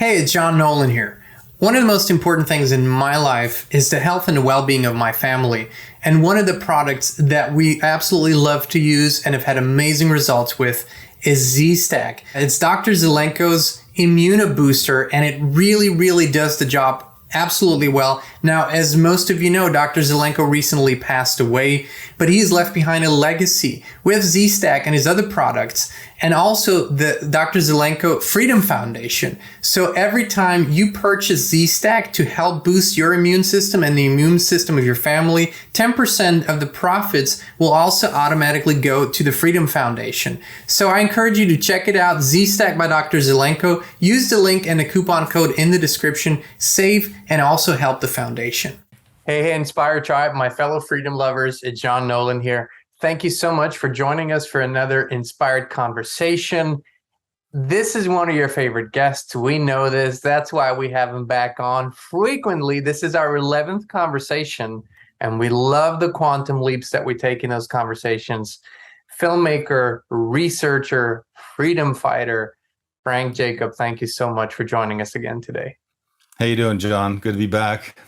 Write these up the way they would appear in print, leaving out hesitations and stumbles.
Hey, it's John Nolan here. One of the most important things in my life is the health and the well-being of my family. And one of the products that we absolutely love to use and have had amazing results with is Z-Stack. It's Dr. Zelenko's Immunobooster, and it really does the job absolutely well. Now, as most of you know, Dr. Zelenko recently passed away, but he's left behind a legacy with Z-Stack and his other products, and also the Dr. Zelenko Freedom Foundation. So every time you purchase Z-Stack to help boost your immune system and the immune system of your family, 10% of the profits will also automatically go to the Freedom Foundation. So I encourage you to check it out, Z-Stack by Dr. Zelenko. Use the link and the coupon code in the description, save, and also help the foundation. Hey, Inspire Tribe, my fellow freedom lovers, it's John Nolan here. Thank you so much for joining us for another inspired conversation. This is one of your favorite guests. We know this. That's why we have him back on frequently. This is our 11th conversation, and we love the quantum leaps that we take in those conversations. Filmmaker, researcher, freedom fighter, Frank Jacob, thank you so much for joining us again today. How you doing, John? Good to be back.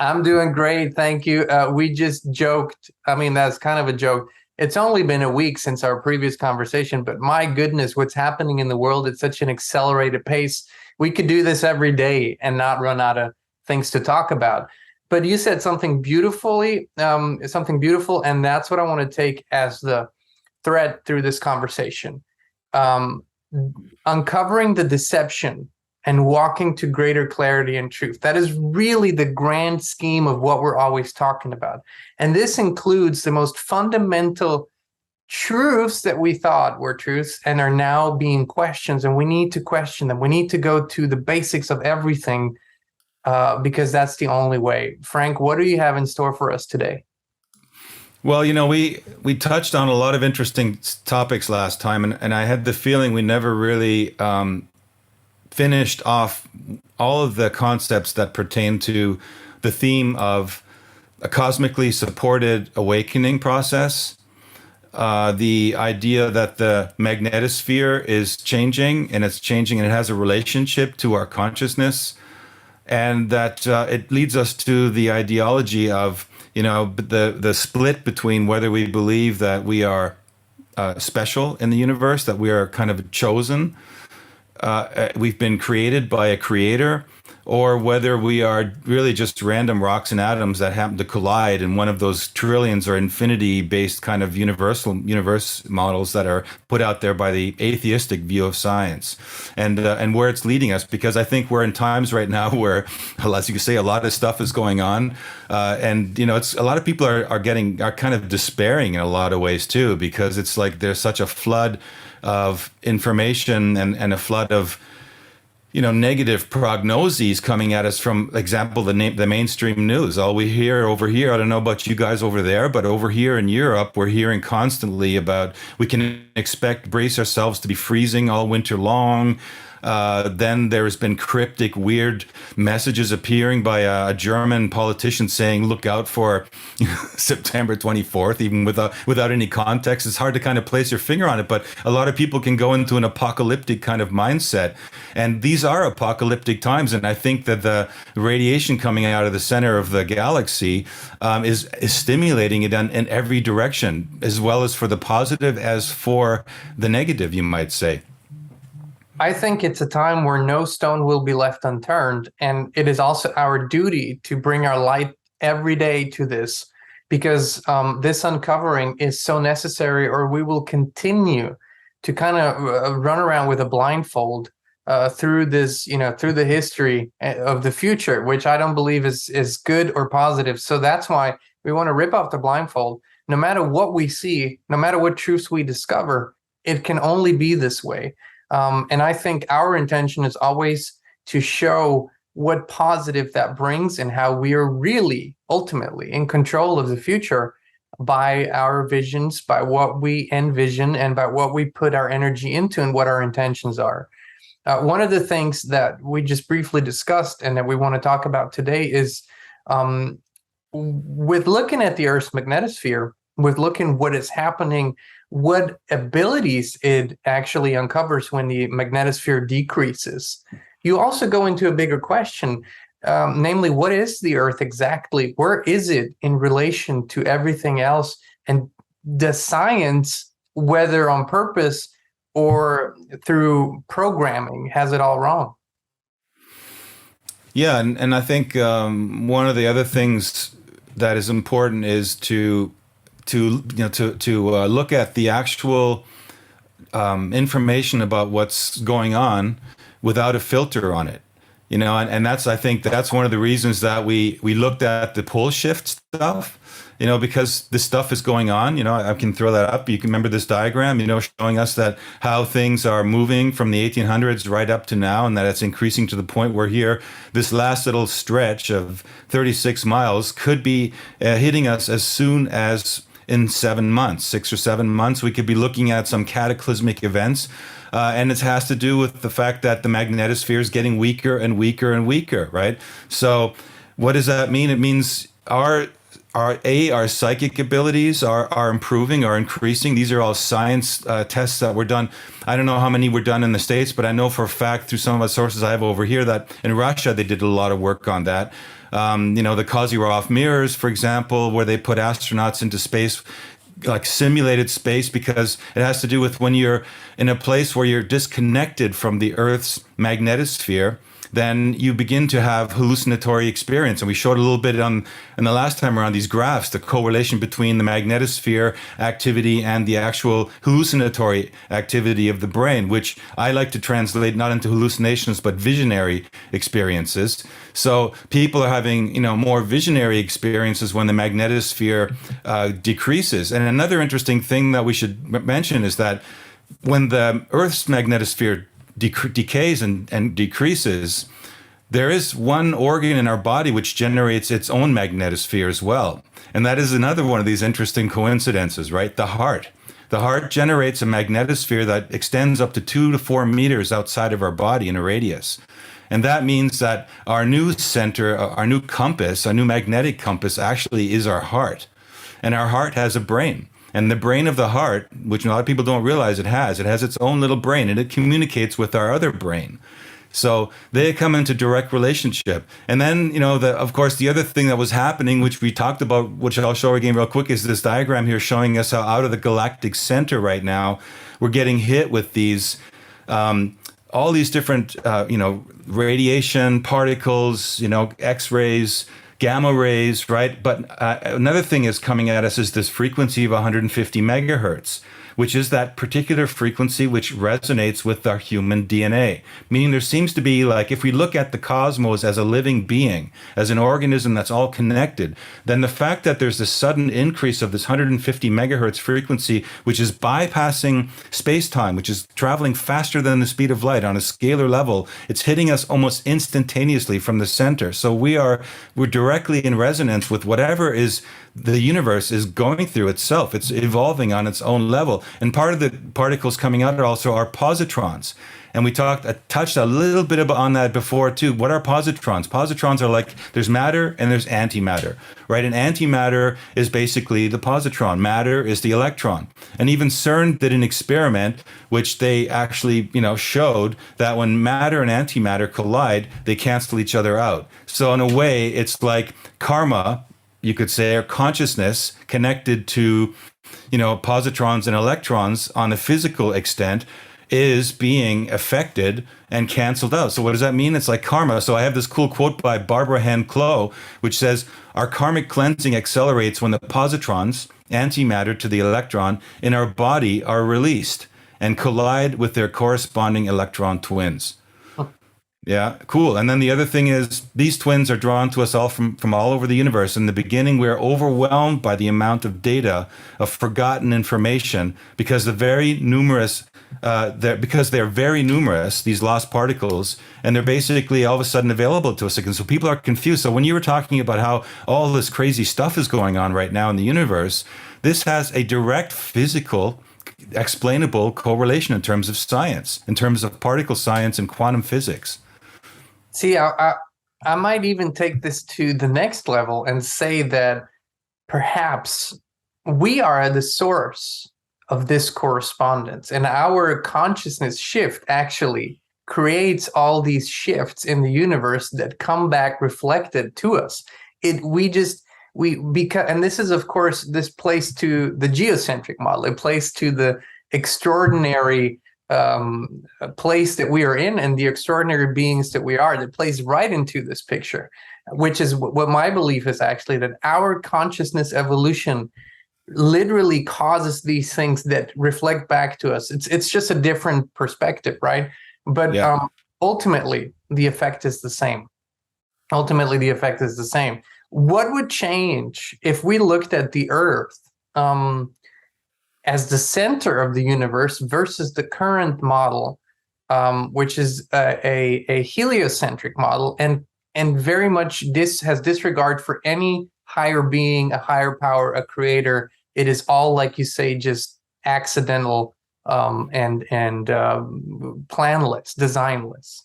I'm doing great, thank you. We just joked, that's kind of a joke. It's only been a week since our previous conversation, but my goodness, what's happening in the world at such an accelerated pace. We could do this every day and not run out of things to talk about. But you said something beautiful, and that's what I want to take as the thread through this conversation. Uncovering the deception and walking to greater clarity and truth. That is really the grand scheme of what we're always talking about. And this includes the most fundamental truths that we thought were truths and are now being questions, and we need to question them. We need to go to the basics of everything because that's the only way. Frank, what do you have in store for us today? Well, we touched on a lot of interesting topics last time, and I had the feeling we never really finished off all of the concepts that pertain to the theme of a cosmically supported awakening process, the idea that the magnetosphere is changing and it has a relationship to our consciousness, and that it leads us to the ideology of the split between whether we believe that we are special in the universe, that we are kind of chosen, we've been created by a creator, or whether we are really just random rocks and atoms that happen to collide in one of those trillions or infinity-based kind of universe models that are put out there by the atheistic view of science, and where it's leading us. Because I think we're in times right now where, as you can say, a lot of stuff is going on, and it's a lot of people are kind of despairing in a lot of ways too, because it's like there's such a flood of information and a flood of negative prognoses coming at us from, example, the mainstream news. All we hear over here, I don't know about you guys over there, but over here in Europe, we're hearing constantly about we can brace ourselves to be freezing all winter long. Then there's been cryptic, weird messages appearing by a German politician saying, look out for September 24th, even without any context. It's hard to kind of place your finger on it, but a lot of people can go into an apocalyptic kind of mindset. And these are apocalyptic times. And I think that the radiation coming out of the center of the galaxy is stimulating it in every direction, as well as for the positive as for the negative, you might say. I think it's a time where no stone will be left unturned. And it is also our duty to bring our light every day to this, because this uncovering is so necessary, or we will continue to kind of run around with a blindfold through this, through the history of the future, which I don't believe is good or positive. So that's why we want to rip off the blindfold. No matter what we see, no matter what truths we discover, it can only be this way. And I think our intention is always to show what positive that brings and how we are really ultimately in control of the future by our visions, by what we envision, and by what we put our energy into and what our intentions are. One of the things that we just briefly discussed and that we want to talk about today is with looking at the Earth's magnetosphere, with looking what is happening, what abilities it actually uncovers when the magnetosphere decreases. you also go into a bigger question, namely, what is the Earth exactly? Where is it in relation to everything else? And does science, whether on purpose or through programming, has it all wrong? Yeah, and I think one of the other things that is important is to look at the actual information about what's going on without a filter on it. And that's, I think that's one of the reasons that we looked at the pole shift stuff, because this stuff is going on. I can throw that up. You can remember this diagram, showing us that how things are moving from the 1800s right up to now, and that it's increasing to the point where here, this last little stretch of 36 miles could be hitting us as soon as in 7 months, 6 or 7 months. We could be looking at some cataclysmic events. And it has to do with the fact that the magnetosphere is getting weaker and weaker and weaker, right? So what does that mean? It means our psychic abilities are improving, are increasing. These are all science tests that were done. I don't know how many were done in the States, but I know for a fact through some of the sources I have over here that in Russia, they did a lot of work on that. The Kozyrov mirrors, for example, where they put astronauts into space, like simulated space, because it has to do with when you're in a place where you're disconnected from the Earth's magnetosphere, then you begin to have hallucinatory experience. And we showed a little bit in the last time around these graphs, the correlation between the magnetosphere activity and the actual hallucinatory activity of the brain, which I like to translate not into hallucinations, but visionary experiences. So people are having, more visionary experiences when the magnetosphere decreases. And another interesting thing that we should mention is that when the Earth's magnetosphere decays and decreases, there is one organ in our body which generates its own magnetosphere as well. And that is another one of these interesting coincidences, right? The heart. The heart generates a magnetosphere that extends up to 2 to 4 meters outside of our body in a radius. And that means that our new center, our new compass, our new magnetic compass actually is our heart. And our heart has a brain. And the brain of the heart, which a lot of people don't realize it has its own little brain, and it communicates with our other brain. So they come into direct relationship. And then, of course, the other thing that was happening, which we talked about, which I'll show again real quick, is this diagram here showing us how out of the galactic center right now, we're getting hit with these, all these different, radiation particles, X-rays, gamma rays, right? But another thing is coming at us is this frequency of 150 megahertz, which is that particular frequency which resonates with our human DNA. Meaning there seems to be, like, if we look at the cosmos as a living being, as an organism that's all connected, then the fact that there's this sudden increase of this 150 megahertz frequency, which is bypassing space-time, which is traveling faster than the speed of light on a scalar level, it's hitting us almost instantaneously from the center. So we're directly in resonance with whatever is the universe is going through itself. It's evolving on its own level. And part of the particles coming out also are positrons. And we touched a little bit on that before too. What are positrons? Positrons are like, there's matter and there's antimatter, right? And antimatter is basically the positron. Matter is the electron. And even CERN did an experiment, which they actually, showed that when matter and antimatter collide, they cancel each other out. So in a way, it's like karma, you could say, or consciousness connected to, positrons and electrons on the physical extent is being affected and canceled out. So what does that mean? It's like karma. So I have this cool quote by Barbara Hand Clough, which says, our karmic cleansing accelerates when the positrons, antimatter to the electron, in our body are released and collide with their corresponding electron twins. Yeah, cool. And then the other thing is these twins are drawn to us all from all over the universe. In the beginning, we're overwhelmed by the amount of data, of forgotten information, because they're very numerous, these lost particles, and they're basically all of a sudden available to us again. So people are confused. So when you were talking about how all this crazy stuff is going on right now in the universe, this has a direct physical explainable correlation in terms of science, in terms of particle science and quantum physics. See, I might even take this to the next level and say that perhaps we are the source of this correspondence, and our consciousness shift actually creates all these shifts in the universe that come back reflected to us. And this is, of course, this plays to the geocentric model. It plays to the extraordinary place that we are in and the extraordinary beings that we are. That plays right into this picture, which is what my belief is actually, that our consciousness evolution literally causes these things that reflect back to us. It's just a different perspective, right? But ultimately, the effect is the same. What would change if we looked at the Earth as the center of the universe versus the current model, which is a heliocentric model, and very much this has disregard for any higher being, a higher power, a creator. It is all, like you say, just accidental and planless, designless.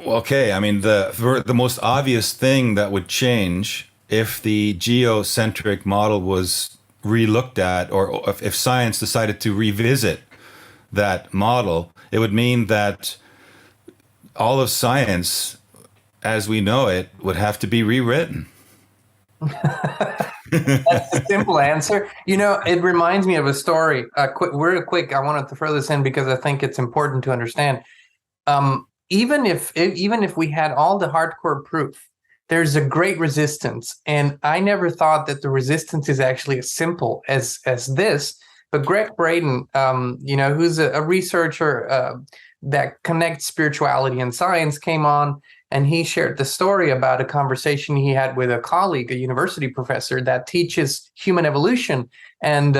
Okay, I mean, the most obvious thing that would change if the geocentric model was relooked at, or if science decided to revisit that model, it would mean that all of science, as we know it, would have to be rewritten. That's a simple answer. It reminds me of a story. Real quick, I wanted to throw this in because I think it's important to understand. Even if we had all the hardcore proof, there's a great resistance, and I never thought that the resistance is actually as simple as this. But Greg Braden, who's a researcher that connects spirituality and science, came on, and he shared the story about a conversation he had with a colleague, a university professor that teaches human evolution and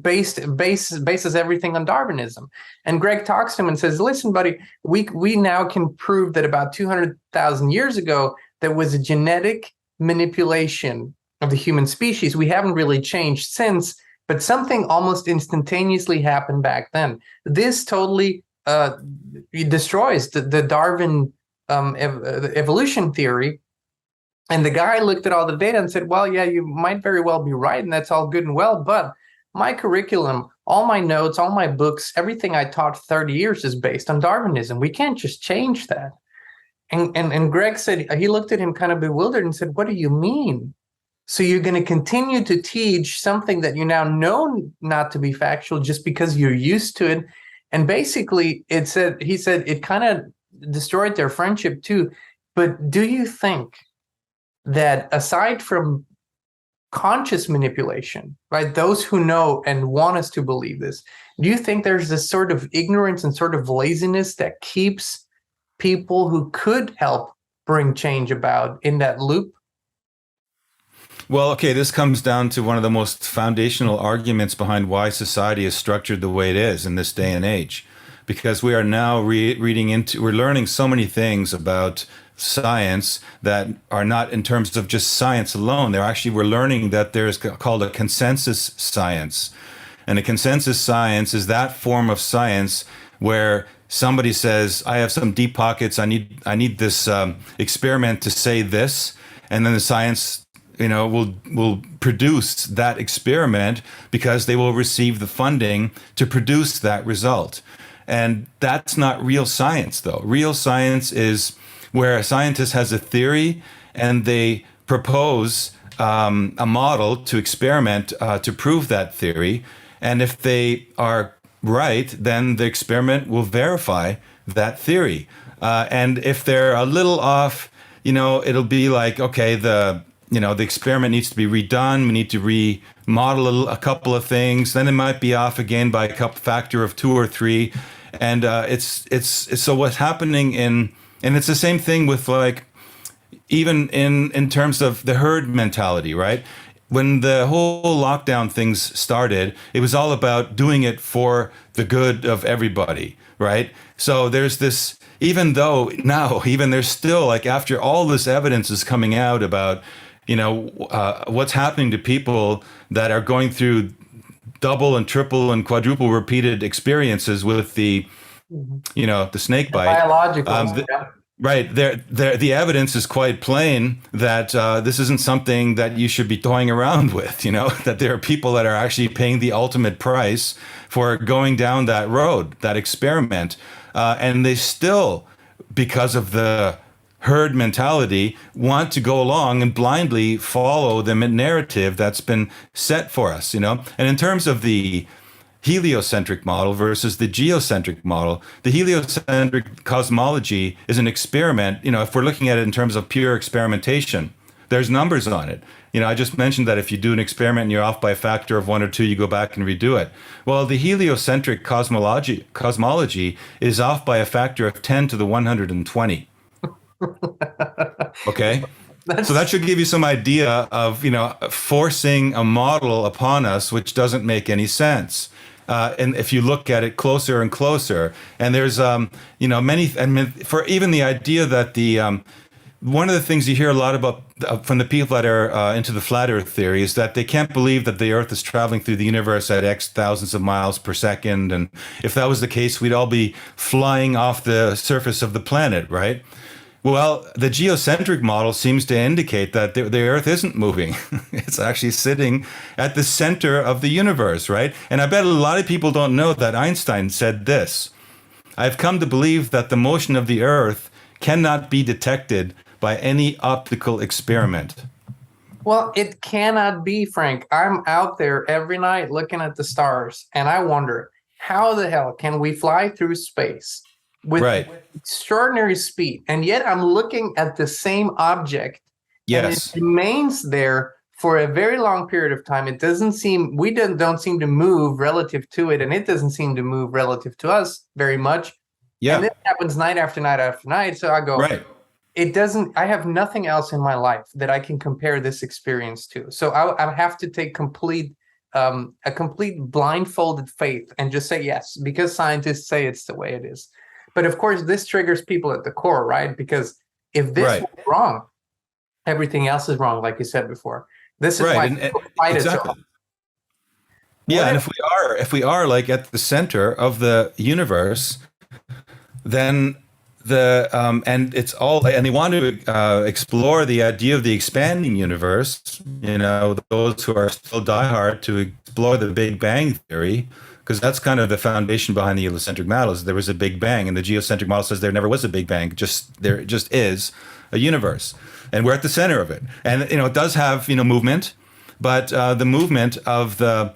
bases everything on Darwinism. And Greg talks to him and says, "Listen, buddy, we now can prove that about 200,000 years ago there was a genetic manipulation of the human species. We haven't really changed since, but something almost instantaneously happened back then. This totally destroys the Darwin evolution theory." And the guy looked at all the data and said, "Well, yeah, you might very well be right, and that's all good and well, but my curriculum, all my notes, all my books, everything I taught 30 years is based on Darwinism. We can't just change that." And Greg said, he looked at him kind of bewildered and said, "What do you mean? So you're going to continue to teach something that you now know not to be factual just because you're used to it?" And basically, he said it kind of destroyed their friendship too. But do you think that aside from conscious manipulation, right, those who know and want us to believe this, do you think there's this sort of ignorance and sort of laziness that keeps people who could help bring change about in that loop? Well, okay, this comes down to one of the most foundational arguments behind why society is structured the way it is in this day and age. Because we are now we're learning so many things about science that are not in terms of just science alone. We're learning that there's called a consensus science. And a consensus science is that form of science where somebody says, "I have some deep pockets. I need this experiment to say this," and then the science, will produce that experiment because they will receive the funding to produce that result. And that's not real science, though. Real science is where a scientist has a theory and they propose a model to experiment to prove that theory. And if they are right, then the experiment will verify that theory. And if they're a little off, it'll be like, okay, the experiment needs to be redone. We need to remodel a couple of things. Then it might be off again by a factor of 2 or 3. And it's so what's happening and it's the same thing with, like, even in terms of the herd mentality, right? When the whole lockdown things started, it was all about doing it for the good of everybody, right? So there's this, even though now, even there's still, like, after all this evidence is coming out about, what's happening to people that are going through double and triple and quadruple repeated experiences with the, the snake bite. Biological. Right. The evidence is quite plain that this isn't something that you should be toying around with, that there are people that are actually paying the ultimate price for going down that road, that experiment. And they still, because of the herd mentality, want to go along and blindly follow the narrative that's been set for us, And in terms of the heliocentric model versus the geocentric model. The heliocentric cosmology is an experiment. If we're looking at it in terms of pure experimentation, there's numbers on it. I just mentioned that if you do an experiment and you're off by a factor of 1 or 2, you go back and redo it. Well, the heliocentric cosmology is off by a factor of 10 to the 120. Okay. So that should give you some idea of, forcing a model upon us, which doesn't make any sense. And if you look at it closer and closer, and there's, many, for even the idea that one of the things you hear a lot about from the people that are into the flat Earth theory is that they can't believe that the Earth is traveling through the universe at X thousands of miles per second. And if that was the case, we'd all be flying off the surface of the planet, right? Well, the geocentric model seems to indicate that the Earth isn't moving. It's actually sitting at the center of the universe, right? And I bet a lot of people don't know that Einstein said this: "I've come to believe that the motion of the Earth cannot be detected by any optical experiment." Well, it cannot be, Frank. I'm out there every night looking at the stars, and I wonder, how the hell can we fly through space with extraordinary speed, and yet I'm looking at the same object, and it remains there for a very long period of time. It doesn't seem, we don't seem to move relative to it, and it doesn't seem to move relative to us very much. Yeah. And this happens night after night after night. So I go, it doesn't, I have nothing else in my life that I can compare this experience to. So I have to take a complete blindfolded faith and just say yes, because scientists say it's the way it is. But of course, this triggers people at the core, right? Because if this is wrong, everything else is wrong, like you said before. This is why people fight it so hard. Yeah, and if we are like at the center of the universe, then and it's all, and they want to explore the idea of the expanding universe. Those who are still diehard to explore the Big Bang theory, because that's kind of the foundation behind the heliocentric model. Is there was a Big Bang, and the geocentric model says there never was a Big Bang. There just is a universe, and we're at the center of it. And it does have movement, but the movement of the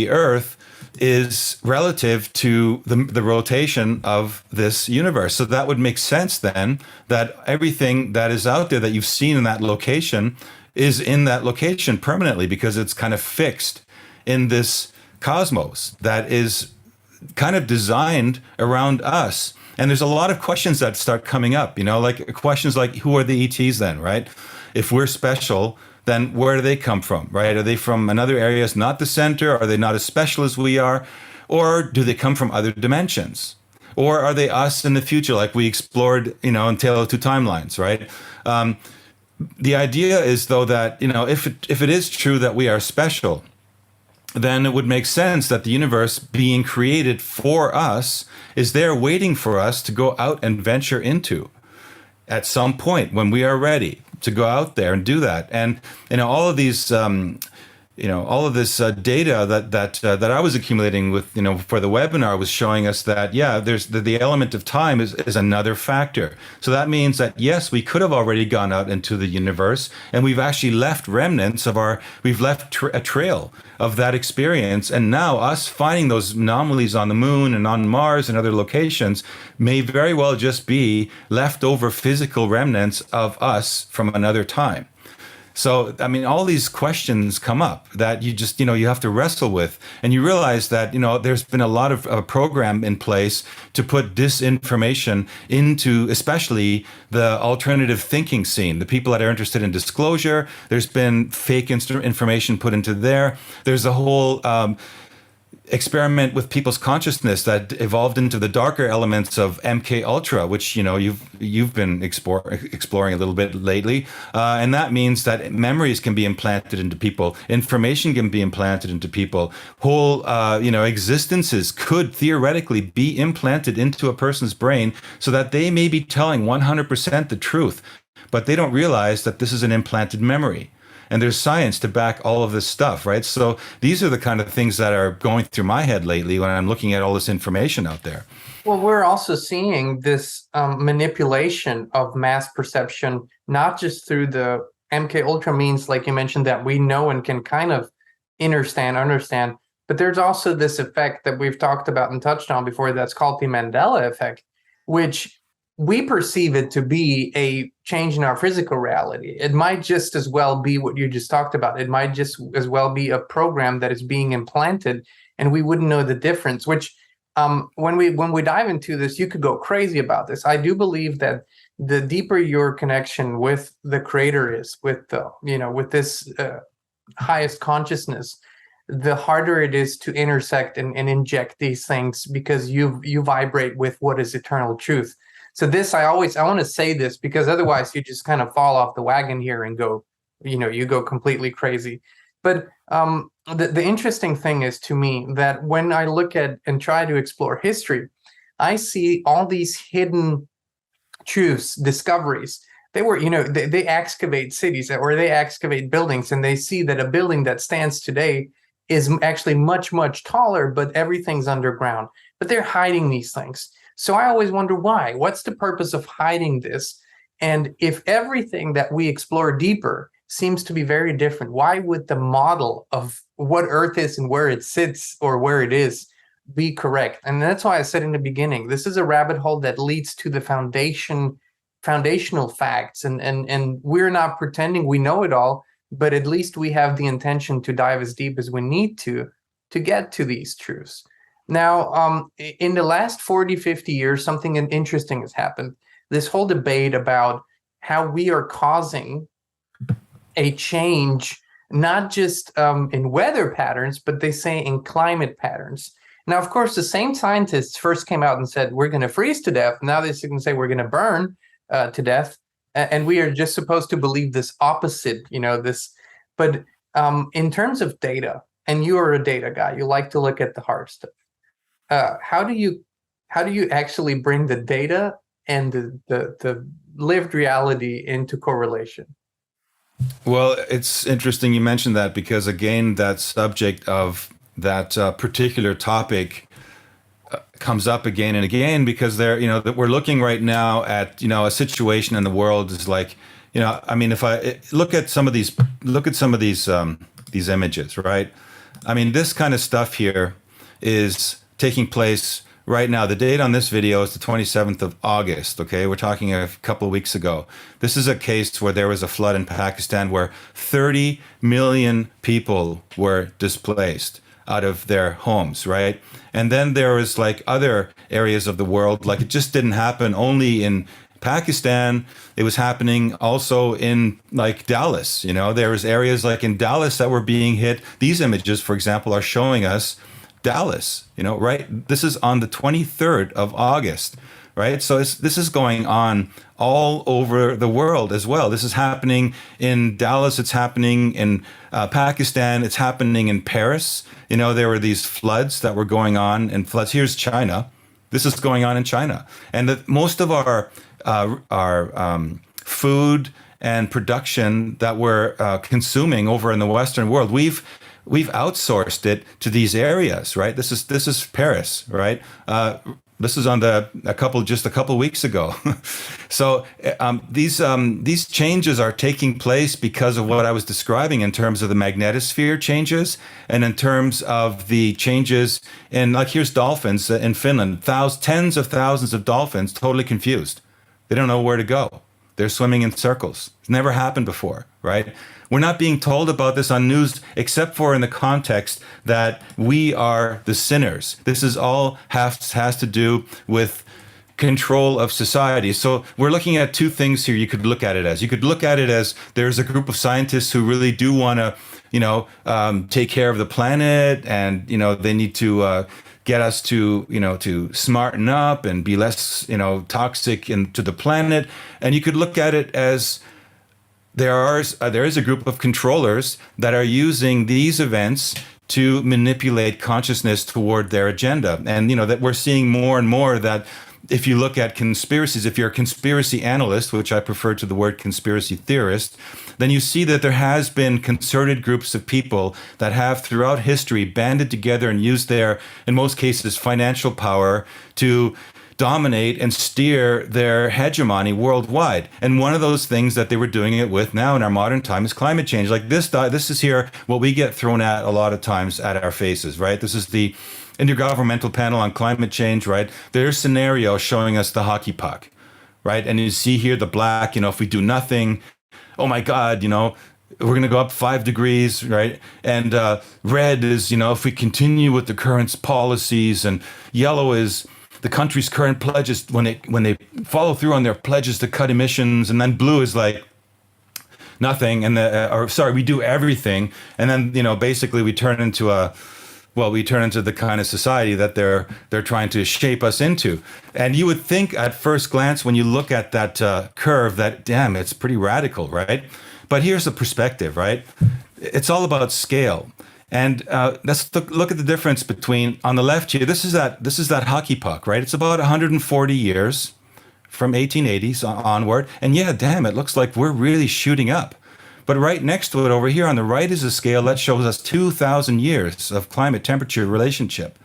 Earth is relative to the rotation of this universe. So that would make sense then that everything that is out there that you've seen in that location is in that location permanently, because it's kind of fixed in this cosmos that is kind of designed around us. And there's a lot of questions that start coming up, like questions like, who are the ETs then, right? If we're special, then where do they come from, right? Are they from another area, not the center? Are they not as special as we are? Or do they come from other dimensions? Or are they us in the future, like we explored, in Tale of Two Timelines, right? The idea is, though, that, if it is true that we are special, then it would make sense that the universe being created for us is there waiting for us to go out and venture into at some point when we are ready to go out there and do that. And all of these all of this data that I was accumulating with for the webinar was showing us that there's the element of time is another factor. So that means that yes, we could have already gone out into the universe, and we've actually left remnants of we've left a trail of that experience. And now us finding those anomalies on the moon and on Mars and other locations may very well just be leftover physical remnants of us from another time. So, all these questions come up that you just, you have to wrestle with. And you realize that, there's been a lot of program in place to put disinformation into, especially the alternative thinking scene, the people that are interested in disclosure. There's been fake information put into there. There's a whole experiment with people's consciousness that evolved into the darker elements of MK Ultra, which you've been exploring a little bit lately, and that means that memories can be implanted into people, information can be implanted into people, whole existences could theoretically be implanted into a person's brain, so that they may be telling 100% the truth, but they don't realize that this is an implanted memory. And there's science to back all of this stuff, right? So these are the kind of things that are going through my head lately when I'm looking at all this information out there. Well, we're also seeing this manipulation of mass perception, not just through the MK Ultra means, like you mentioned, that we know and can kind of understand, but there's also this effect that we've talked about and touched on before that's called the Mandela effect, which we perceive it to be a change in our physical reality. It might just as well be what you just talked about. It might just as well be a program that is being implanted, and we wouldn't know the difference. Which, when we dive into this, you could go crazy about this. I do believe that the deeper your connection with the Creator is, with the with this highest consciousness, the harder it is to intersect and inject these things, because you vibrate with what is eternal truth. So this, I want to say this, because otherwise you just kind of fall off the wagon here and go, you go completely crazy. But the interesting thing is, to me, that when I look at and try to explore history, I see all these hidden truths, discoveries. They were, they excavate cities or they excavate buildings, and they see that a building that stands today is actually much, much taller, but everything's underground. But they're hiding these things. So I always wonder why. What's the purpose of hiding this? And if everything that we explore deeper seems to be very different, why would the model of what Earth is and where it sits or where it is be correct? And that's why I said in the beginning, this is a rabbit hole that leads to the foundational facts. And we're not pretending we know it all, but at least we have the intention to dive as deep as we need to get to these truths. Now, in the last 40, 50 years, something interesting has happened. This whole debate about how we are causing a change, not just in weather patterns, but they say in climate patterns. Now, of course, the same scientists first came out and said, we're going to freeze to death. Now they can say we're going to burn to death. And we are just supposed to believe this opposite, this. But in terms of data, and you are a data guy, you like to look at the hard stuff. How do you actually bring the data and the lived reality into correlation? Well, it's interesting you mentioned that, because again, that subject of that particular topic comes up again and again, because that we're looking right now at a situation in the world is like, I mean, if I look at some of these images, right? I mean, this kind of stuff here is taking place right now. The date on this video is the 27th of August. Okay, we're talking a couple of weeks ago. This is a case where there was a flood in Pakistan where 30 million people were displaced out of their homes, right? And then there was like other areas of the world, like it just didn't happen only in Pakistan. It was happening also in like Dallas. There was areas like in Dallas that were being hit. These images, for example, are showing us Dallas, right? This is on the 23rd of August, right? So this is going on all over the world as well. This is happening in Dallas. It's happening in Pakistan. It's happening in Paris. There were these floods that were going on, and floods. Here's China. This is going on in China. And most of our food and production that we're consuming over in the Western world, we've outsourced it to these areas, right? This is Paris, right? This is on just a couple weeks ago. So these changes are taking place because of what I was describing in terms of the magnetosphere changes, and in terms of the changes in, like, here's dolphins in Finland, tens of thousands of dolphins totally confused. They don't know where to go. They're swimming in circles. It's never happened before, right? We're not being told about this on news, except for in the context that we are the sinners. This is all has to do with control of society. So we're looking at two things here. You could look at it as there's a group of scientists who really do want to take care of the planet, and they need to get us to smarten up and be less toxic to the planet. And you could look at it as there is a group of controllers that are using these events to manipulate consciousness toward their agenda. And that we're seeing more and more that if you look at conspiracies, if you're a conspiracy analyst, which I prefer to the word conspiracy theorist, then you see that there has been concerted groups of people that have throughout history banded together and used their, in most cases, financial power to dominate and steer their hegemony worldwide. And one of those things that they were doing it with now in our modern time is climate change. Like this is here what we get thrown at a lot of times at our faces, right? This is the Intergovernmental Panel on Climate Change, right? Their scenario showing us the hockey puck, right? And you see here the black, if we do nothing, oh my God, we're going to go up 5 degrees, right? And red is, if we continue with the current policies, and yellow is the country's current pledges when they follow through on their pledges to cut emissions, and then blue is like nothing, and we do everything, and then basically we turn into the kind of society that they're trying to shape us into. And you would think at first glance when you look at that curve that, damn, it's pretty radical, right? But here's the perspective, right? It's all about scale. And let's look at the difference between, on the left here, this is that hockey puck, right? It's about 140 years from 1880s onward. And yeah, damn, it looks like we're really shooting up. But right next to it over here on the right is a scale that shows us 2,000 years of climate temperature relationship.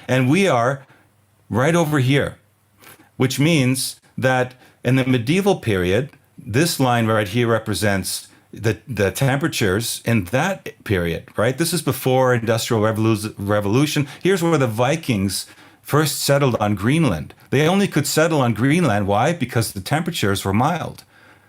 And we are right over here, which means that in the medieval period, this line right here represents the temperatures in that period, right? This is before Industrial Revolution. Here's where the Vikings first settled on Greenland. They only could settle on Greenland. Why? Because the temperatures were mild.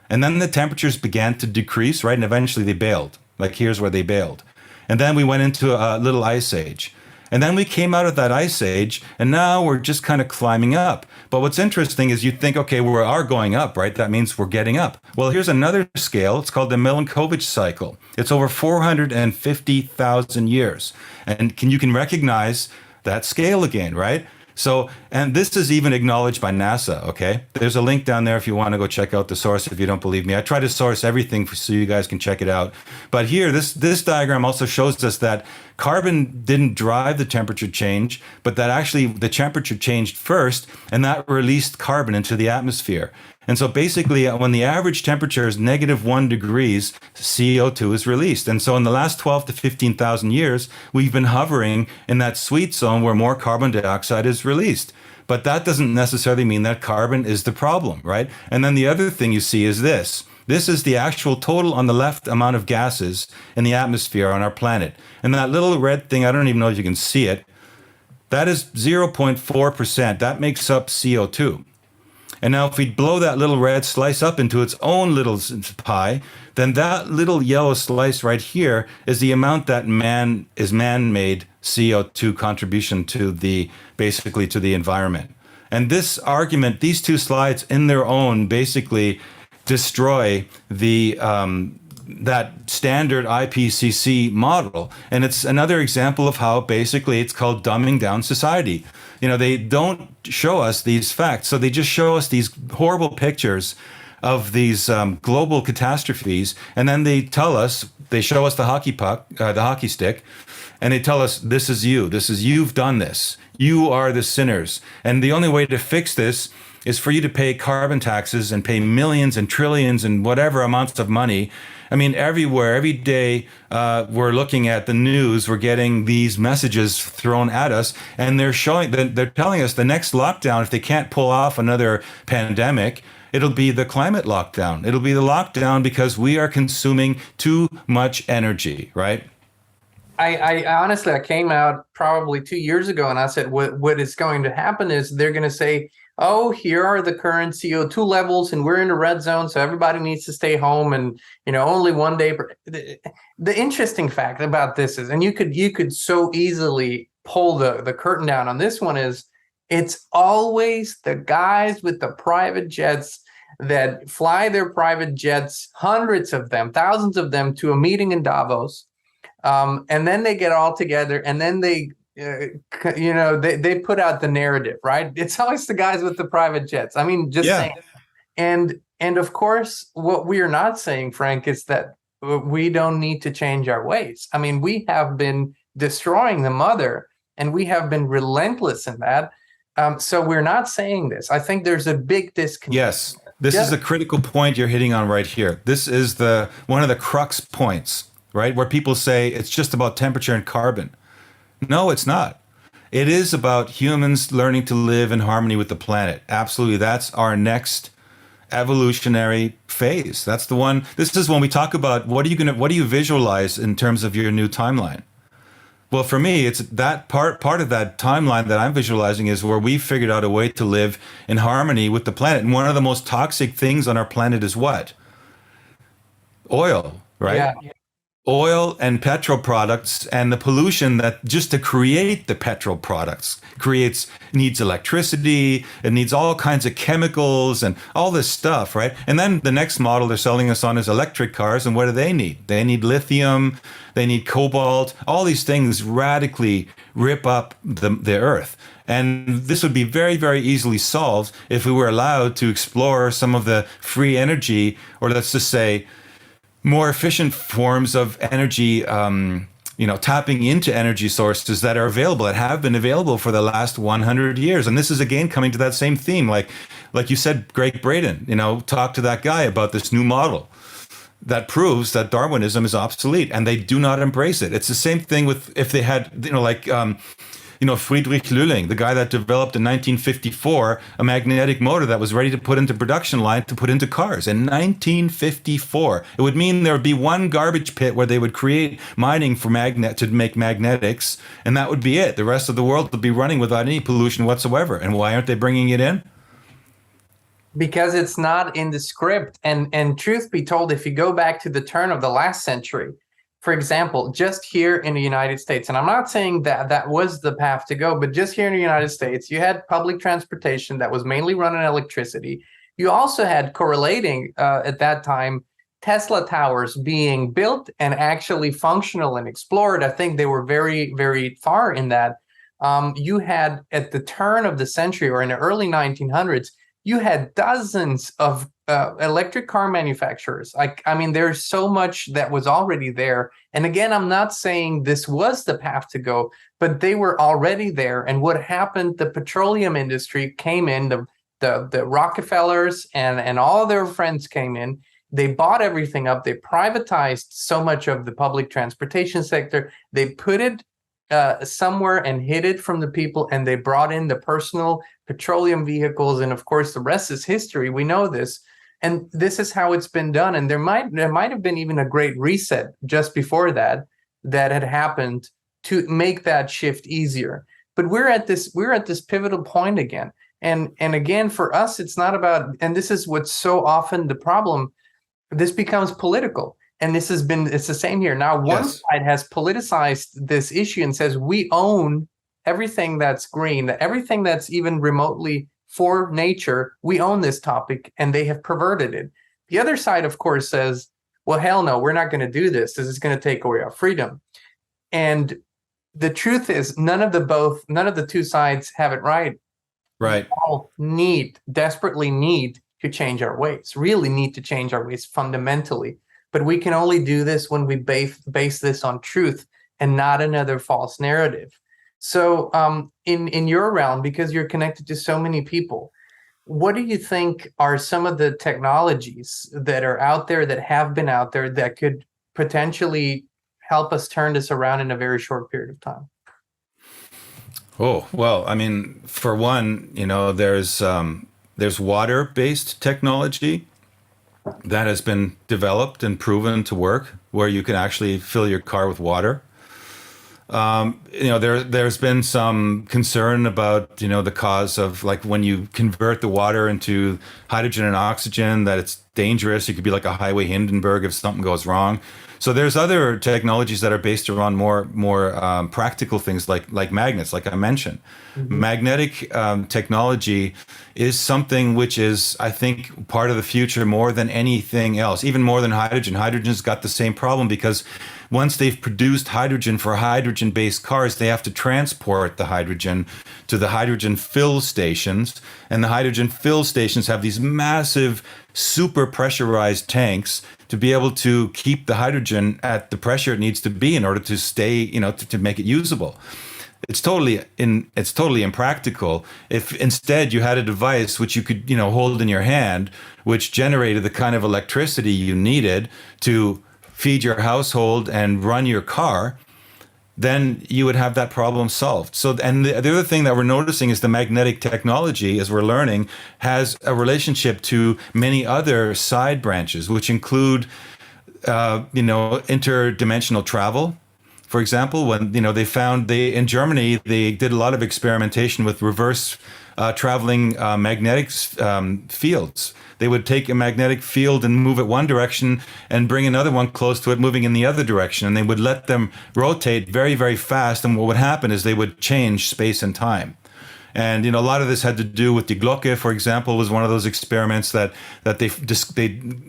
And then the temperatures began to decrease, right? And eventually they bailed. Like here's where they bailed. And then we went into a little ice age. And then we came out of that ice age, and now we're just kind of climbing up. But what's interesting is you think, okay, we are going up, right? That means we're getting up. Well, here's another scale. It's called the Milankovitch cycle. It's over 450,000 years. And you can recognize that scale again, right? So, and this is even acknowledged by NASA, okay? There's a link down there if you want to go check out the source if you don't believe me. I try to source everything so you guys can check it out. But here, this diagram also shows us that carbon didn't drive the temperature change, but that actually the temperature changed first, and that released carbon into the atmosphere. And so basically, when the average temperature is -1 degrees, CO2 is released. And so in the last 12 to 15,000 years, we've been hovering in that sweet zone where more carbon dioxide is released. But that doesn't necessarily mean that carbon is the problem, right? And then the other thing you see is this. This is the actual total on the left amount of gases in the atmosphere on our planet. And that little red thing, I don't even know if you can see it, that is 0.4%. That makes up CO2. And now if we blow that little red slice up into its own little pie, then that little yellow slice right here is the amount that man-made CO2 contribution to the environment. And this argument, these two slides in their own basically destroy that standard IPCC model. And it's another example of how basically it's called dumbing down society. They don't show us these facts. So they just show us these horrible pictures of these global catastrophes. And then they show us the hockey puck, the hockey stick, and they tell us, this is you've done this. You are the sinners. And the only way to fix this is for you to pay carbon taxes and pay millions and trillions and whatever amounts of money. I mean, everywhere, every day, we're looking at the news, we're getting these messages thrown at us, and they're telling us the next lockdown, if they can't pull off another pandemic, it'll be the climate lockdown. It'll be the lockdown because we are consuming too much energy, right? I honestly, I came out probably 2 years ago and I said, what is going to happen is they're going to say, oh, here are the current CO2 levels and we're in the red zone, so everybody needs to stay home and, only one day. The interesting fact about this is, and you could so easily pull the curtain down on this one, is it's always the guys with the private jets that fly their private jets, hundreds of them, thousands of them, to a meeting in Davos. And then they get all together, and then they they put out the narrative, right? It's always the guys with the private jets. I mean, just saying. And of course, what we are not saying, Frank, is that we don't need to change our ways. I mean, we have been destroying the mother, and we have been relentless in that. So we're not saying this. I think there's a big disconnect. Yes, this is a critical point you're hitting on right here. This is one of the crux points, right? Where people say it's just about temperature and carbon. No, it's not. It is about humans learning to live in harmony with the planet. Absolutely. That's our next evolutionary phase. That's the one. This is when we talk about what do you visualize in terms of your new timeline? Well, for me, it's that part of that timeline that I'm visualizing is where we figured out a way to live in harmony with the planet. And one of the most toxic things on our planet is what? Oil, right? Yeah. Oil and petrol products, and the pollution that just to create the petrol products needs electricity, it needs all kinds of chemicals and all this stuff, right? And then the next model they're selling us on is electric cars, and what do they need? They need lithium, they need cobalt, all these things radically rip up the earth. And this would be very, very easily solved if we were allowed to explore some of the free energy, or let's just say more efficient forms of energy, tapping into energy sources that are available, that have been available for the last 100 years. And this is, again, coming to that same theme. Like you said, Greg Braden, talk to that guy about this new model that proves that Darwinism is obsolete, and they do not embrace it. It's the same thing with if they had, Friedrich Lülling, the guy that developed in 1954 a magnetic motor that was ready to put into production line to put into cars in 1954. It would mean there would be one garbage pit where they would create mining for to make magnetics, and that would be it. The rest of the world would be running without any pollution whatsoever. And why aren't they bringing it in? Because it's not in the script. And truth be told, if you go back to the turn of the last century, for example, just here in the United States, and I'm not saying that that was the path to go, but just here in the United States, you had public transportation that was mainly run on electricity. You also had correlating at that time, Tesla towers being built and actually functional and explored. I think they were very, very far in that. You had at the turn of the century, or in the early 1900s, you had dozens of electric car manufacturers. I mean, there's so much that was already there. And again, I'm not saying this was the path to go, but they were already there. And what happened, the petroleum industry came in, the Rockefellers and all their friends came in. They bought everything up. They privatized so much of the public transportation sector. They put it somewhere and hid it from the people, and they brought in the personal petroleum vehicles. And of course, the rest is history. We know this. And this is how it's been done. And there might have been even a great reset just before that had happened to make that shift easier. But we're at this pivotal point again. And again, for us, it's not about, and this is what's so often the problem, this becomes political. And it's the same here. Now, one side has politicized this issue and says we own everything that's green, everything that's even remotely for nature, we own this topic, and they have perverted it. The other side, of course, says, well, hell no, we're not going to do this. This is going to take away our freedom. And the truth is, none of the two sides have it right. Right. We all desperately need to change our ways, really need to change our ways fundamentally. But we can only do this when we base this on truth and not another false narrative. So in your realm, because you're connected to so many people, what do you think are some of the technologies that are out there, that have been out there, that could potentially help us turn this around in a very short period of time? Oh, well, I mean, for one, there's water-based technology that has been developed and proven to work, where you can actually fill your car with water. There's been some concern about, the cause of, like, when you convert the water into hydrogen and oxygen, that it's dangerous. It could be like a highway Hindenburg if something goes wrong. So there's other technologies that are based around more practical things like magnets, like I mentioned. Mm-hmm. Magnetic technology is something which is, I think, part of the future more than anything else, even more than hydrogen. Hydrogen's got the same problem because once they've produced hydrogen for hydrogen-based cars, they have to transport the hydrogen to the hydrogen fill stations. And the hydrogen fill stations have these massive, super pressurized tanks to be able to keep the hydrogen at the pressure it needs to be in order to stay, to make it usable. It's totally impractical. If instead you had a device which you could, hold in your hand, which generated the kind of electricity you needed to feed your household and run your car, then you would have that problem solved. So, and the other thing that we're noticing is the magnetic technology, as we're learning, has a relationship to many other side branches, which include, interdimensional travel. For example, when in Germany they did a lot of experimentation with reverse traveling magnetic fields. They would take a magnetic field and move it one direction and bring another one close to it, moving in the other direction. And they would let them rotate very, very fast. And what would happen is they would change space and time. And a lot of this had to do with Die Glocke, for example, was one of those experiments that they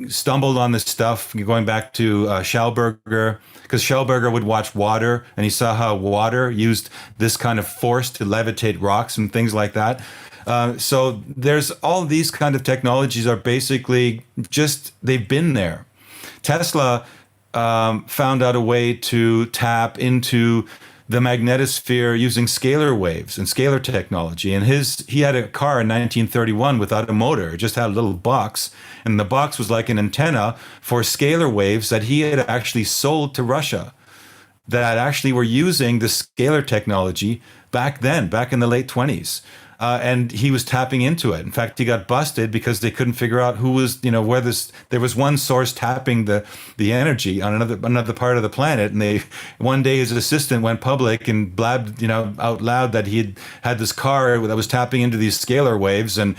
stumbled on this stuff going back to Schauberger, because Schauberger would watch water and he saw how water used this kind of force to levitate rocks and things like that. So there's all these kind of technologies are basically they've been there. Tesla found out a way to tap into the magnetosphere using scalar waves and scalar technology. And he had a car in 1931 without a motor. It just had a little box. And the box was like an antenna for scalar waves that he had actually sold to Russia, that actually were using the scalar technology back in the late 20s. And he was tapping into it. In fact, he got busted because they couldn't figure out who was, where there was one source tapping the energy on another part of the planet. And one day his assistant went public and blabbed, out loud that he had this car that was tapping into these scalar waves. And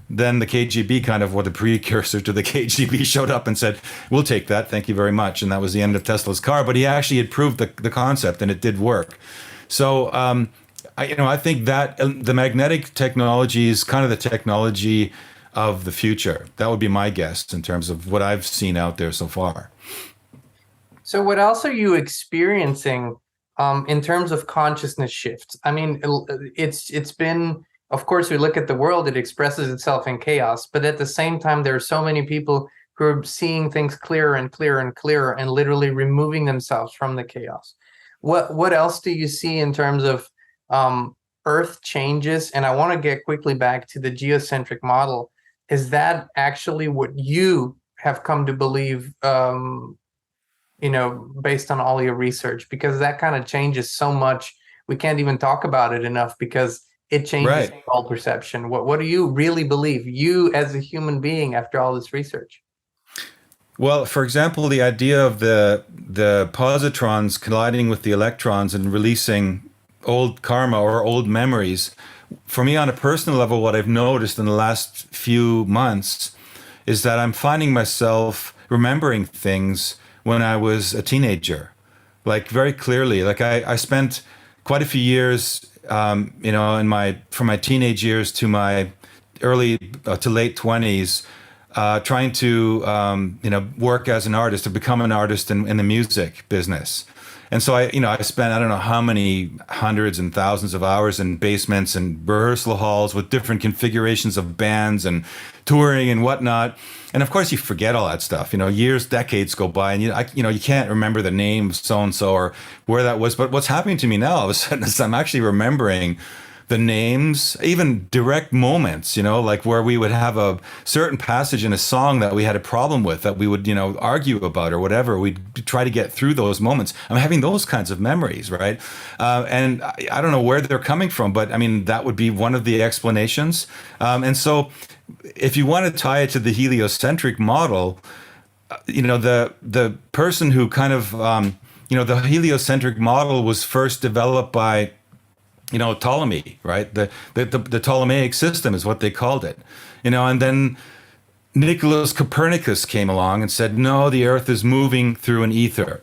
then the KGB or the precursor to the KGB showed up and said, "We'll take that. Thank you very much." And that was the end of Tesla's car. But he actually had proved the concept and it did work. So, I think that the magnetic technology is kind of the technology of the future. That would be my guess in terms of what I've seen out there so far. So what else are you experiencing in terms of consciousness shifts? I mean, it's been, of course, we look at the world, it expresses itself in chaos, but at the same time, there are so many people who are seeing things clearer and clearer and clearer and literally removing themselves from the chaos. What else do you see in terms of Earth changes? And I want to get quickly back to the geocentric model. Is that actually what you have come to believe, based on all your research? Because that kind of changes so much. We can't even talk about it enough because it changes all perception. What do you really believe, you as a human being, after all this research? Well, for example, the idea of the positrons colliding with the electrons and releasing old karma or old memories. For me, on a personal level, what I've noticed in the last few months is that I'm finding myself remembering things when I was a teenager, like very clearly. Like I spent quite a few years, from my teenage years to my early to late 20s, trying to, work as an artist, to become an artist in the music business. And so I spent, I don't know how many hundreds and thousands of hours in basements and rehearsal halls with different configurations of bands and touring and whatnot. And of course you forget all that stuff, decades go by and you can't remember the name of so-and-so or where that was. But what's happening to me now all of a sudden is I'm actually remembering the names, even direct moments, like where we would have a certain passage in a song that we had a problem with, that we would, argue about or whatever. We'd try to get through those moments. I'm having those kinds of memories, right? And I don't know where they're coming from, but I mean, that would be one of the explanations. And so if you want to tie it to the heliocentric model, the person who kind of, the heliocentric model was first developed by Ptolemy, right? The Ptolemaic system is what they called it, and then Nicholas Copernicus came along and said, no, the Earth is moving through an ether,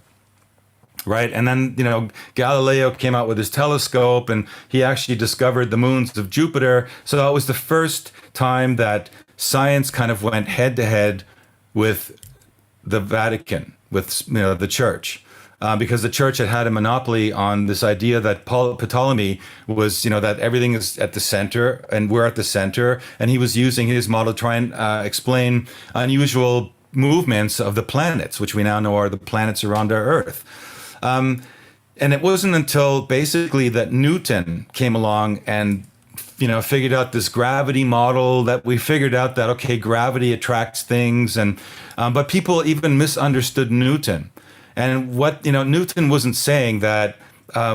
right? And then, Galileo came out with his telescope and he actually discovered the moons of Jupiter. So that was the first time that science kind of went head to head with the Vatican, with, the church. because the church had had a monopoly on this idea that Ptolemy was, that everything is at the center and we're at the center. And he was using his model to try and explain unusual movements of the planets, which we now know are the planets around our Earth. And it wasn't until basically that Newton came along and figured out this gravity model, that we figured out that, okay, gravity attracts things. And but people even misunderstood Newton. And what, Newton wasn't saying that,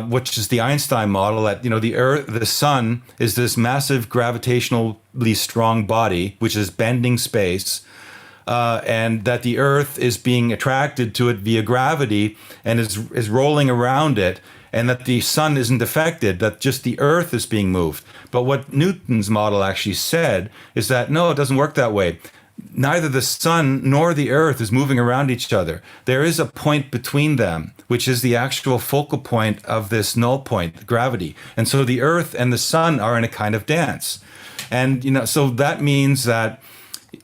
which is the Einstein model, that, the sun is this massive gravitationally strong body, which is bending space. And that the Earth is being attracted to it via gravity and is rolling around it, and that the sun isn't affected, that just the Earth is being moved. But what Newton's model actually said is that, no, it doesn't work that way. Neither the sun nor the Earth is moving around each other. There is a point between them, which is the actual focal point of this null point, gravity. And so the Earth and the sun are in a kind of dance. And, so that means that,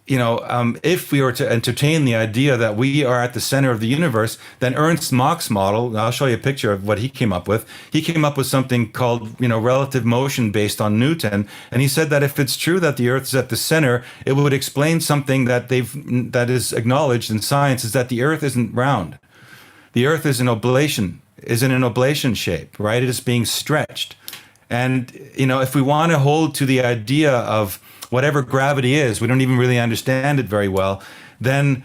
if we were to entertain the idea that we are at the center of the universe, then Ernst Mach's model, I'll show you a picture of what he came up with. He came up with something called, relative motion based on Newton. And he said that if it's true that the Earth is at the center, it would explain something that is acknowledged in science, is that the Earth isn't round. The Earth is in an oblation shape, right? It is being stretched. And, if we want to hold to the idea of whatever gravity is, we don't even really understand it very well, then,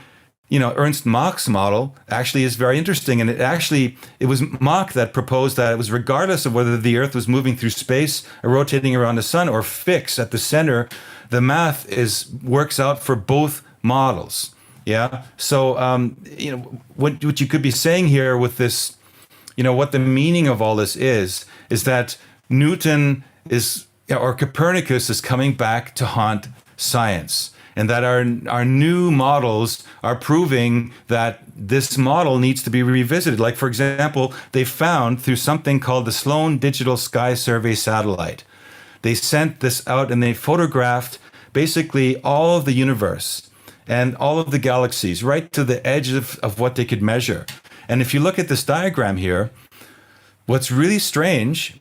Ernst Mach's model actually is very interesting. And it was Mach that proposed that it was regardless of whether the Earth was moving through space or rotating around the sun or fixed at the center, the math works out for both models. Yeah. So, what you could be saying here with this, what the meaning of all this is that Newton or Copernicus is coming back to haunt science, and that our new models are proving that this model needs to be revisited. Like, for example, they found through something called the Sloan Digital Sky Survey satellite, they sent this out and they photographed basically all of the universe and all of the galaxies right to the edge of what they could measure. And if you look at this diagram here, what's really strange,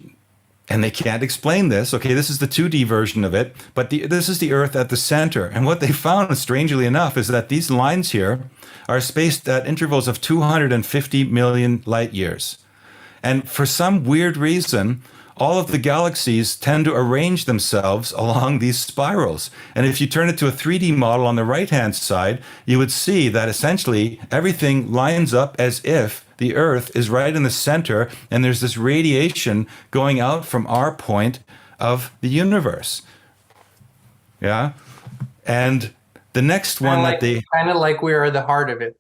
and they can't explain this. Okay, this is the 2D version of it, but this is the Earth at the center. And what they found, strangely enough, is that these lines here are spaced at intervals of 250 million light years. And for some weird reason, all of the galaxies tend to arrange themselves along these spirals. And if you turn it to a 3D model on the right-hand side, you would see that essentially everything lines up as if the Earth is right in the center, and there's this radiation going out from our point of the universe. Yeah? And the next one kind of like we are the heart of it.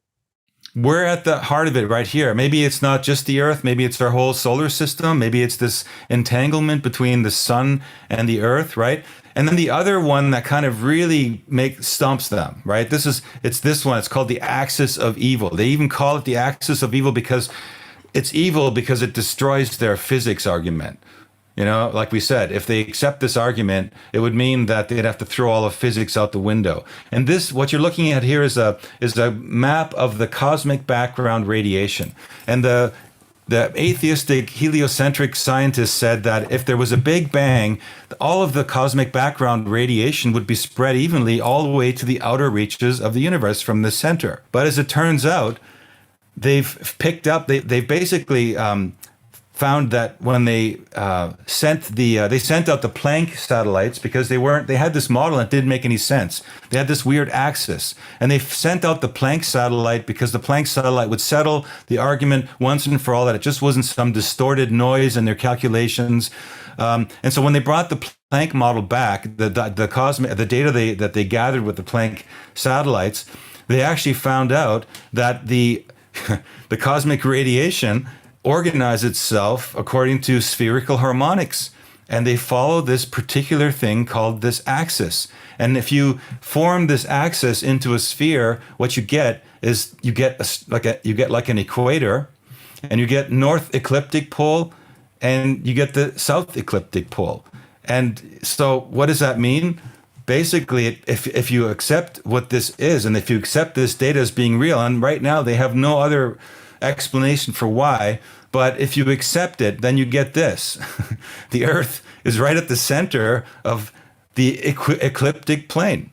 We're at the heart of it right here. Maybe it's not just the Earth. Maybe it's our whole solar system. Maybe it's this entanglement between the sun and the Earth, right? And then the other one that kind of really stumps them, right? It's this one. It's called the axis of evil. They even call it the axis of evil because it's evil because it destroys their physics argument. Like we said, if they accept this argument, it would mean that they'd have to throw all of physics out the window. And what you're looking at here is a map of the cosmic background radiation. And the atheistic heliocentric scientists said that if there was a big bang, all of the cosmic background radiation would be spread evenly all the way to the outer reaches of the universe from the center. But as it turns out, they've basically found that when they sent out the Planck satellites, because they had this model and it didn't make any sense. They had this weird axis, and they sent out the Planck satellite because the Planck satellite would settle the argument once and for all that it just wasn't some distorted noise in their calculations. And so when they brought the Planck model back, the data that they gathered with the Planck satellites, they actually found out that the cosmic radiation organize itself according to spherical harmonics. And they follow this particular thing called this axis. And if you form this axis into a sphere, what you get is you get like an equator, and you get north ecliptic pole, and you get the south ecliptic pole. And so what does that mean? Basically, if you accept what this is, and if you accept this data as being real, and right now they have no other explanation for why. But if you accept it, then you get this. The Earth is right at the center of the ecliptic plane.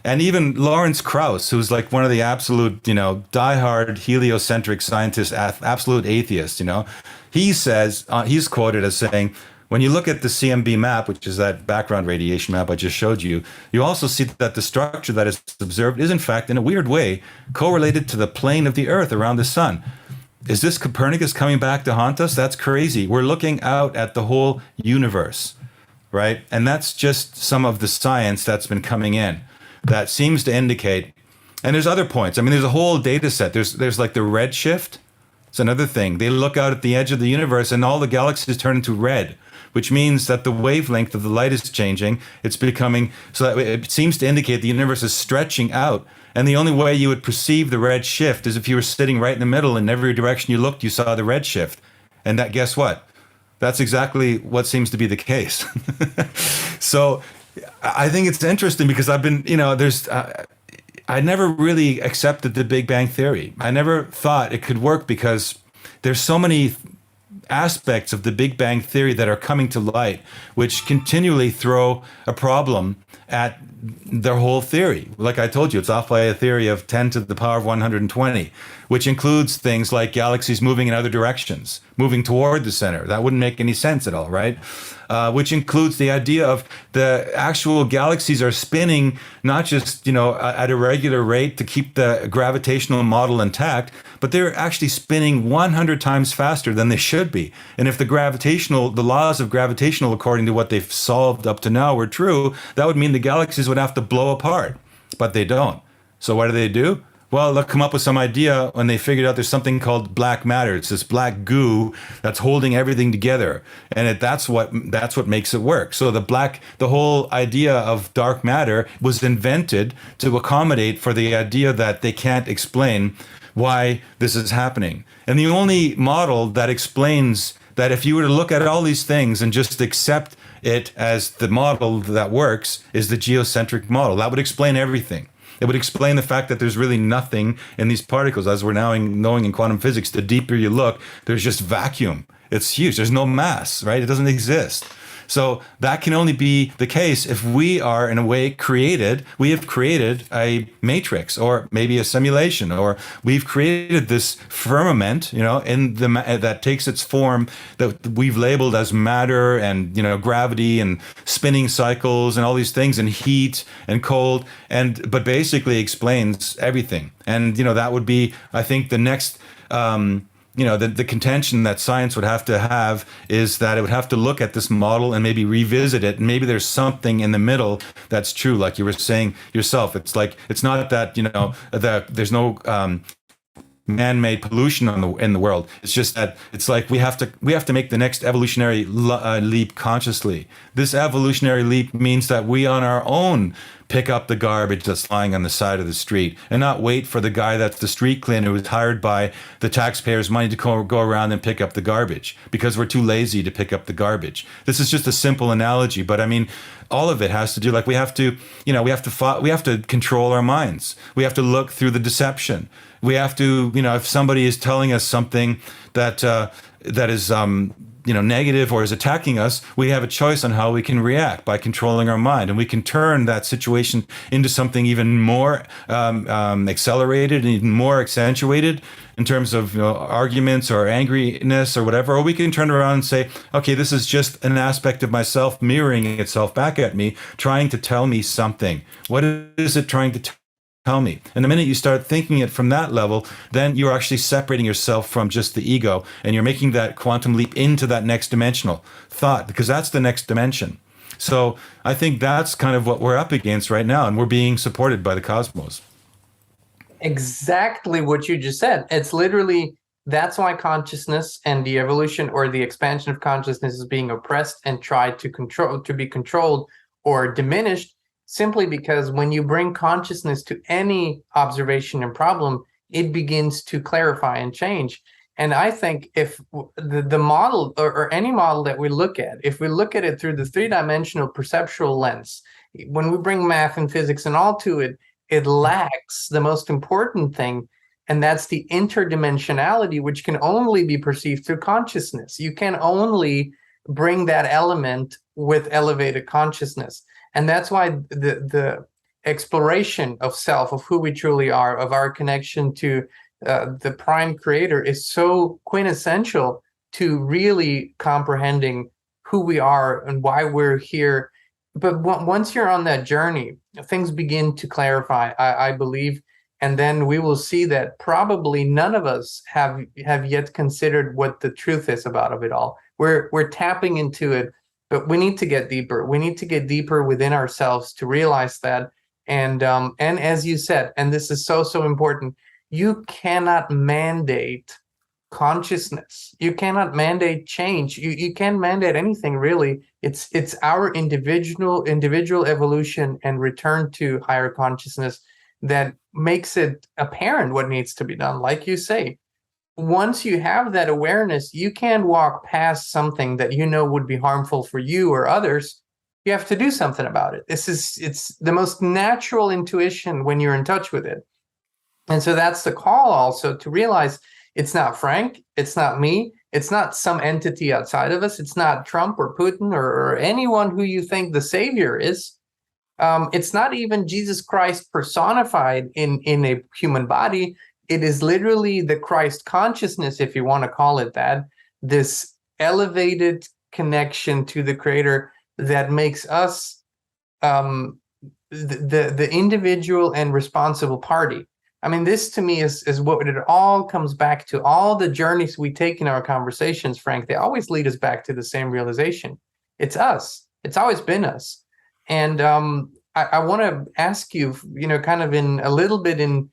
And even Lawrence Krauss, who's like one of the absolute, diehard heliocentric scientists, absolute atheist, he says, he's quoted as saying, when you look at the CMB map, which is that background radiation map I just showed you, you also see that the structure that is observed is, in fact, in a weird way, correlated to the plane of the Earth around the sun. Is this Copernicus coming back to haunt us? That's crazy. We're looking out at the whole universe, right? And that's just some of the science that's been coming in that seems to indicate, and there's other points. I mean, there's a whole data set. There's like the redshift. It's another thing. They look out at the edge of the universe and all the galaxies turn into red, which means that the wavelength of the light is changing. It's becoming, so that it seems to indicate the universe is stretching out. And the only way you would perceive the red shift is if you were sitting right in the middle and every direction you looked, you saw the red shift. And that, guess what? That's exactly what seems to be the case. So I think it's interesting because I've been, I never really accepted the Big Bang Theory. I never thought it could work because there's so many aspects of the Big Bang Theory that are coming to light, which continually throw a problem at their whole theory. Like I told you, it's off by a theory of 10 to the power of 120, which includes things like galaxies moving in other directions, moving toward the center. That wouldn't make any sense at all, right? Which includes the idea of the actual galaxies are spinning not just, at a regular rate to keep the gravitational model intact, but they're actually spinning 100 times faster than they should be. And if the laws of gravitational, according to what they've solved up to now, were true, that would mean the galaxies would have to blow apart, but they don't. So what do? Well, they'll come up with some idea when they figured out there's something called black matter. It's this black goo that's holding everything together, and that's what makes it work. So the whole idea of dark matter was invented to accommodate for the idea that they can't explain why this is happening. And the only model that explains that, if you were to look at all these things and just accept it as the model that works, is the geocentric model. That would explain everything. It would explain the fact that there's really nothing in these particles. As we're now knowing in quantum physics, the deeper you look, there's just vacuum. It's huge. There's no mass, right? It doesn't exist. So that can only be the case if we are, in a way, we have created a matrix or maybe a simulation, or we've created this firmament, that takes its form that we've labeled as matter and, gravity and spinning cycles and all these things and heat and cold, but basically explains everything. And, that would be, I think, the next, the contention that science would have is that it would have to look at this model and maybe revisit it. And maybe there's something in the middle that's true, like you were saying yourself. It's like, it's not that, there's no man-made pollution in the world. It's just that it's like we have to make the next evolutionary leap consciously. This evolutionary leap means that we on our own pick up the garbage that's lying on the side of the street and not wait for the guy that's the street cleaner who's hired by the taxpayers' money to go around and pick up the garbage because we're too lazy to pick up the garbage. This is just a simple analogy, but I mean, all of it has to do, like, we have to control our minds. We have to look through the deception. We have to, if somebody is telling us something that is negative or is attacking us, we have a choice on how we can react by controlling our mind, and we can turn that situation into something even more accelerated and even more accentuated in terms of arguments or angriness or whatever. Or we can turn around and say, okay, this is just an aspect of myself mirroring itself back at me, trying to tell me something. What is it trying to tell me? And the minute you start thinking it from that level, then you're actually separating yourself from just the ego, and you're making that quantum leap into that next dimensional thought, because that's the next dimension. So I think that's kind of what we're up against right now, and we're being supported by the cosmos. Exactly what you just said. It's literally, that's why consciousness and the evolution or the expansion of consciousness is being oppressed and tried to be controlled or diminished, simply because when you bring consciousness to any observation and problem, it begins to clarify and change. And I think if the model or any model that we look at, if we look at it through the three-dimensional perceptual lens, when we bring math and physics and all to it, it lacks the most important thing, And that's the interdimensionality, which can only be perceived through consciousness. You can only bring that element with elevated consciousness. And that's why the exploration of self, of who we truly are, of our connection to the prime creator is so quintessential to really comprehending who we are and why we're here. But once you're on that journey, things begin to clarify, I believe. And then we will see that probably none of us have yet considered what the truth is about it all. We're tapping into it, but we need to get deeper. We need to get deeper within ourselves to realize that. And as you said, and this is so important, you cannot mandate consciousness. You cannot mandate change. You can't mandate anything really. It's our individual evolution and return to higher consciousness that makes it apparent what needs to be done. Like you say, once you have that awareness, you can walk past something that you know would be harmful for you or others. You have to do something about it. It's the most natural intuition when you're in touch with it. And so that's the call also, to realize it's not Frank, it's not me, it's not some entity outside of us, it's not Trump or Putin or anyone who you think the savior is. It's not even Jesus Christ personified in a human body. It is literally the Christ consciousness, if you want to call it that, this elevated connection to the Creator that makes us the individual and responsible party. I mean, this to me is what it all comes back to. All the journeys we take in our conversations, Frank, they always lead us back to the same realization. It's us. It's always been us. And I want to ask you, kind of in a little bit in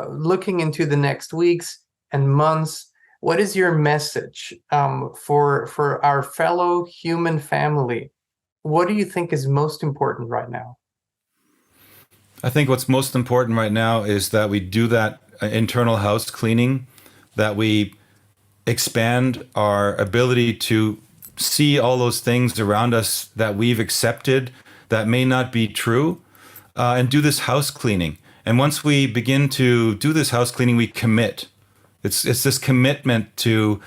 looking into the next weeks and months, what is your message for our fellow human family? What do you think is most important right now? I think what's most important right now is that we do that internal house cleaning, that we expand our ability to see all those things around us that we've accepted that may not be true, and do this house cleaning. And once we begin to do this house cleaning, we commit. It's this commitment to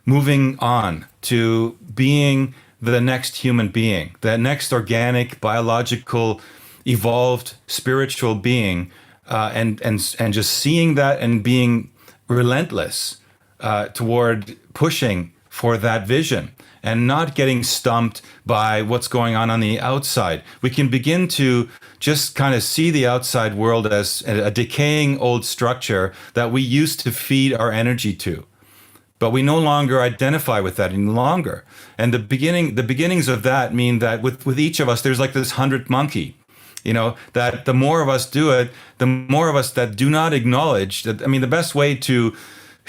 moving on, to being the next human being, the next organic, biological, evolved, spiritual being, and just seeing that and being relentless toward pushing for that vision, and not getting stumped by what's going on the outside. We can begin to just kind of see the outside world as a decaying old structure that we used to feed our energy to. But we no longer identify with that any longer. And the beginnings of that mean that with each of us, there's like this 100th monkey. That the more of us do it, the more of us that do not acknowledge that. I mean, the best way to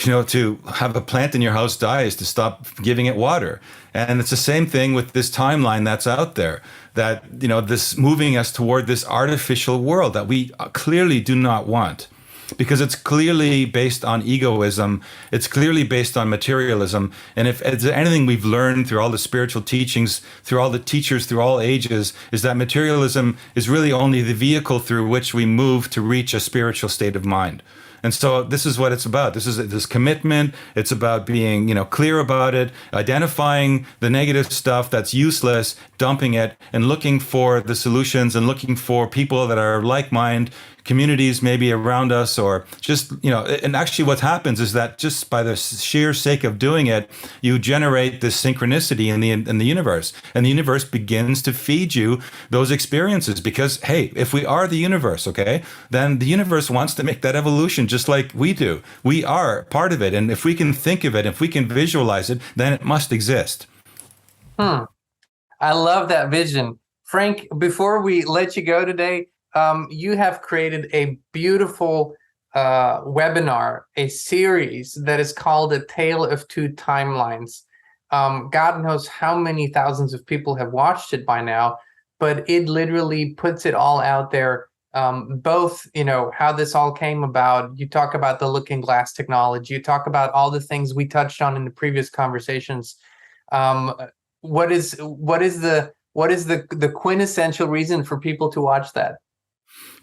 have a plant in your house die is to stop giving it water. And it's the same thing with this timeline that's out there, that, this moving us toward this artificial world that we clearly do not want, because it's clearly based on egoism. It's clearly based on materialism. And if there's anything we've learned through all the spiritual teachings, through all the teachers, through all ages, is that materialism is really only the vehicle through which we move to reach a spiritual state of mind. And so this is what it's about. This is this commitment. It's about being, clear about it, identifying the negative stuff that's useless, dumping it, and looking for the solutions, and looking for people that are like-minded, communities maybe around us, or just, and actually what happens is that just by the sheer sake of doing it, you generate this synchronicity in the universe, and the universe begins to feed you those experiences, because, hey, if we are the universe, okay, then the universe wants to make that evolution just like we do. We are part of it, and if we can think of it, if we can visualize it, then it must exist. I love that vision. Frank, before we let you go today, you have created a beautiful webinar, a series that is called A Tale of Two Timelines. God knows how many thousands of people have watched it by now, but it literally puts it all out there. Both, how this all came about. You talk about the looking glass technology. You talk about all the things we touched on in the previous conversations. What is the quintessential reason for people to watch that?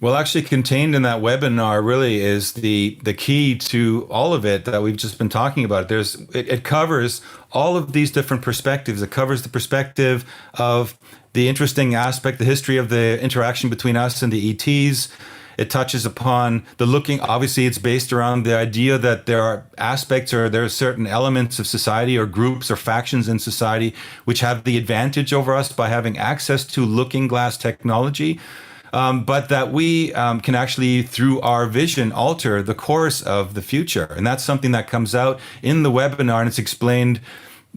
Well, actually, contained in that webinar really is the key to all of it that we've just been talking about. It covers all of these different perspectives. It covers the perspective of the interesting aspect, the history of the interaction between us and the ETs. It touches upon the looking. Obviously, it's based around the idea that there are aspects or there are certain elements of society or groups or factions in society which have the advantage over us by having access to looking glass technology. But that we can actually, through our vision, alter the course of the future. And that's something that comes out in the webinar, and it's explained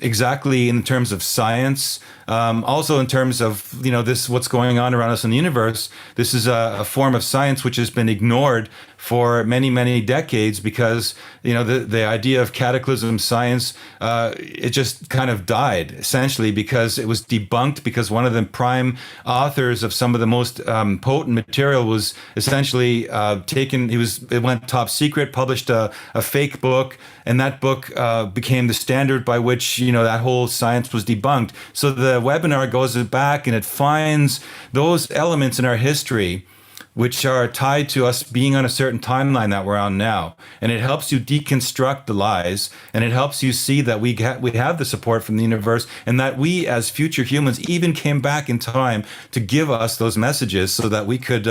exactly in terms of science, also in terms of this what's going on around us in the universe. This is a form of science which has been ignored for many decades because the idea of cataclysm science it just kind of died essentially because it was debunked because one of the prime authors of some of the most potent material was essentially taken. It went top secret, published a fake book, and that book became the standard by which that whole science was debunked. So the webinar goes back and it finds those elements in our history which are tied to us being on a certain timeline that we're on now. And it helps you deconstruct the lies, and it helps you see that we have the support from the universe, and that we as future humans even came back in time to give us those messages so that we could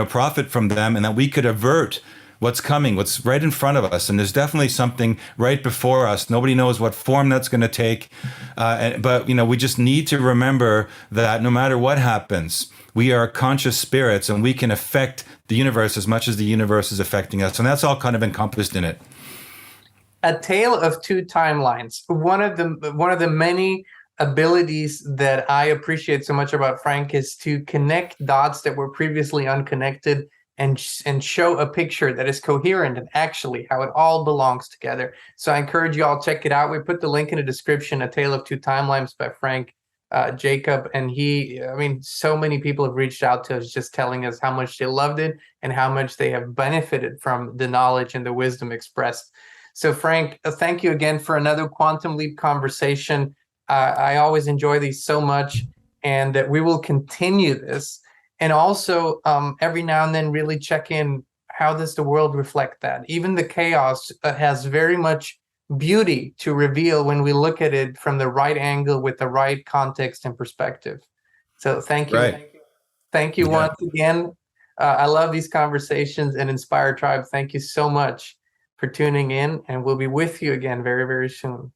profit from them, and that we could avert what's coming, what's right in front of us. And there's definitely something right before us. Nobody knows what form that's going to take. But we just need to remember that no matter what happens, we are conscious spirits and we can affect the universe as much as the universe is affecting us. And that's all kind of encompassed in it. A tale of two timelines. One of the many abilities that I appreciate so much about Frank is to connect dots that were previously unconnected and show a picture that is coherent and actually how it all belongs together. So I encourage you all, check it out. We put the link in the description, A Tale of Two Timelines by Frank Jacob. And so many people have reached out to us just telling us how much they loved it and how much they have benefited from the knowledge and the wisdom expressed. So Frank, thank you again for another Quantum Leap conversation. I always enjoy these so much, and that we will continue this. And also, every now and then, really check in, how does the world reflect that? Even the chaos has very much beauty to reveal when we look at it from the right angle with the right context and perspective. So thank you. Right. Thank you once again. I love these conversations, and Inspire Tribe, thank you so much for tuning in, and we'll be with you again very, very soon.